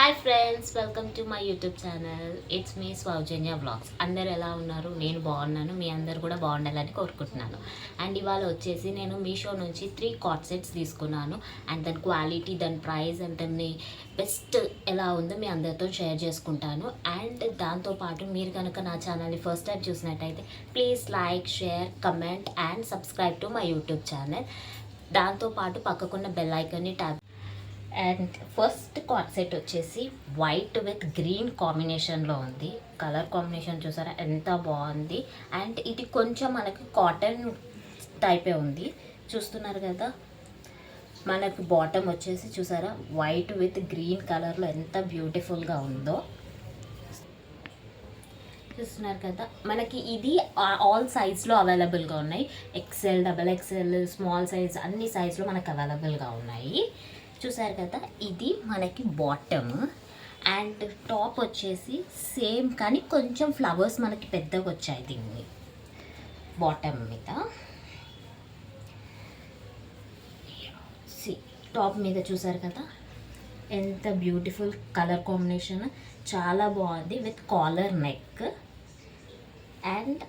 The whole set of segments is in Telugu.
Hi friends, welcome to my YouTube channel. It's me Soujanya vlogs. అందరు ఎలా ఉన్నారు? నేను బాగున్నాను. మీ అందరు కూడా బాగుండాలని కోరుకుంటున్నాను. అండ్ ఇవాళ వచ్చేసి నేను మీషో నుంచి 3 కార్డ్ సెట్స్ తీసుకున్నాను. అండ్ దాని క్వాలిటీ, దాని ప్రైస్ అండ్ దాన్ని బెస్ట్ ఎలా ఉందో మీ అందరితో షేర్ చేసుకుంటాను. అండ్ దాంతోపాటు మీరు కనుక నా ఛానల్ని ఫస్ట్ టైం చూసినట్టయితే please like, share, comment and subscribe to my YouTube channel. దాంతోపాటు పక్కకున్న బెల్ ఐకాన్ని tap. And first card set వచ్చేసి వైట్ విత్ గ్రీన్ కాంబినేషన్లో ఉంది. కలర్ కాంబినేషన్ చూసారా ఎంత బాగుంది. అండ్ ఇది కొంచెం మనకి కాటన్ టైపే ఉంది, చూస్తున్నారు కదా. మనకు బాటమ్ వచ్చేసి చూసారా వైట్ విత్ గ్రీన్ కలర్లో ఎంత బ్యూటిఫుల్గా ఉందో చూస్తున్నారు కదా. మనకి ఇది ఆల్ సైజ్లో అవైలబుల్గా ఉన్నాయి. XL, double XL, small size అన్ని సైజ్లో మనకు అవైలబుల్గా ఉన్నాయి. చూసారు కదా, ఇది మనకి బాటమ్. అండ్ టాప్ వచ్చేసి సేమ్ కానీ కొంచెం ఫ్లవర్స్ మనకి పెద్దగా వచ్చాయి దీన్ని బాటమ్ మీద. టాప్ మీద చూసారు కదా ఎంత బ్యూటిఫుల్ కలర్ కాంబినేషన్, చాలా బాగుంది with collar neck. And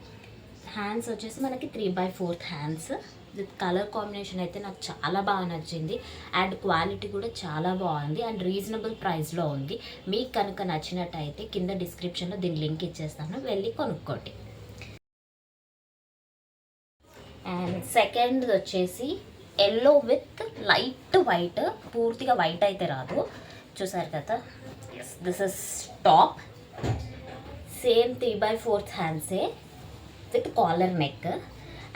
hands వచ్చేసి మనకి 3/4 హ్యాండ్స్ విత్ కలర్ కాంబినేషన్ అయితే నాకు చాలా బాగా నచ్చింది. అండ్ క్వాలిటీ కూడా చాలా బాగుంది అండ్ రీజనబుల్ ప్రైస్లో ఉంది. మీకు కనుక నచ్చినట్టయితే కింద డిస్క్రిప్షన్లో దీని లింక్ ఇచ్చేస్తాను, వెళ్ళి కొనుక్కోండి. అండ్ సెకండ్ వచ్చేసి ఎల్లో విత్ లైట్ వైట్, పూర్తిగా వైట్ అయితే రాదు. చూసారు కదా, దిస్ ఇస్ టాప్. సేమ్ 3/4 హ్యాండ్సే with collar neck.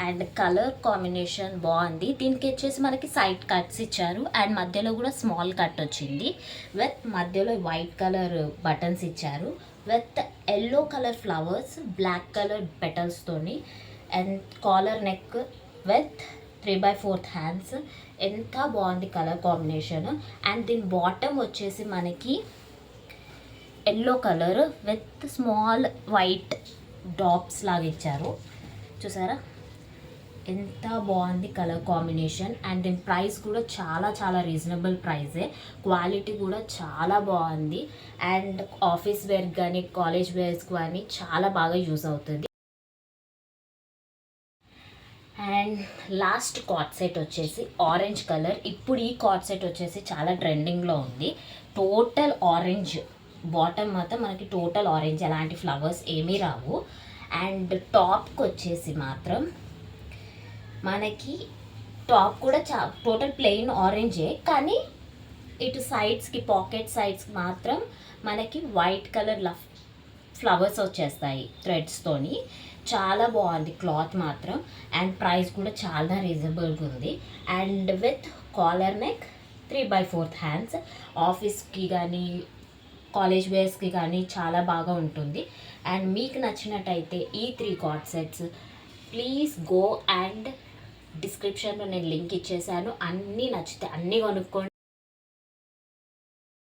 And colour combination బాగుంది. దీనికి వచ్చేసి మనకి సైడ్ కట్స్ ఇచ్చారు అండ్ మధ్యలో కూడా స్మాల్ కట్ వచ్చింది విత్ మధ్యలో వైట్ కలర్ బటన్స్ ఇచ్చారు with yellow colour flowers, black colour పెటల్స్తోని. And collar neck with 3/4 hands. ఎంత బాగుంది కలర్ కాంబినేషన్. అండ్ దీని బాటమ్ వచ్చేసి మనకి yellow colour with small white dots లాగా ఇచ్చారు. చూసారా ఎంత బాగుంది కలర్ కాంబినేషన్. అండ్ దీని ప్రైస్ కూడా చాలా చాలా రీజనబుల్ ప్రైజే. క్వాలిటీ కూడా చాలా బాగుంది. అండ్ ఆఫీస్ వేర్ కానీ కాలేజ్ వేర్స్ కానీ చాలా బాగా యూజ్ అవుతుంది. అండ్ లాస్ట్ కార్డ్ సెట్ వచ్చేసి ఆరెంజ్ కలర్. ఇప్పుడు ఈ కార్డ్ సెట్ వచ్చేసి చాలా ట్రెండింగ్లో ఉంది. టోటల్ ఆరెంజ్ బాటమ్ మాత్రం మనకి టోటల్ ఆరెంజ్, ఎలాంటి ఫ్లవర్స్ ఏమీ రావు. అండ్ టాప్కి వచ్చేసి మాత్రం మనకి టాప్ కూడా టోటల్ ప్లెయిన్ ఆరెంజే, కానీ ఇటు సైడ్స్కి పాకెట్ సైడ్స్కి మాత్రం మనకి వైట్ కలర్ ఫ్లవర్స్ వచ్చేస్తాయి థ్రెడ్స్తోని. చాలా బాగుంది క్లాత్ మాత్రం. అండ్ ప్రైస్ కూడా చాలా రీజనబుల్గా ఉంది. And with collar neck, 3/4 hands. ఆఫీస్కి కానీ కాలేజ్ వేర్స్కి కానీ చాలా బాగా ఉంటుంది. అండ్ మీకు నచ్చినట్టయితే ఈ 3 card sets please go and డిస్క్రిప్షన్లో నేను లింక్ ఇచ్చేసాను. అన్నీ నచ్చితే అన్నీ కొనుక్కోండి.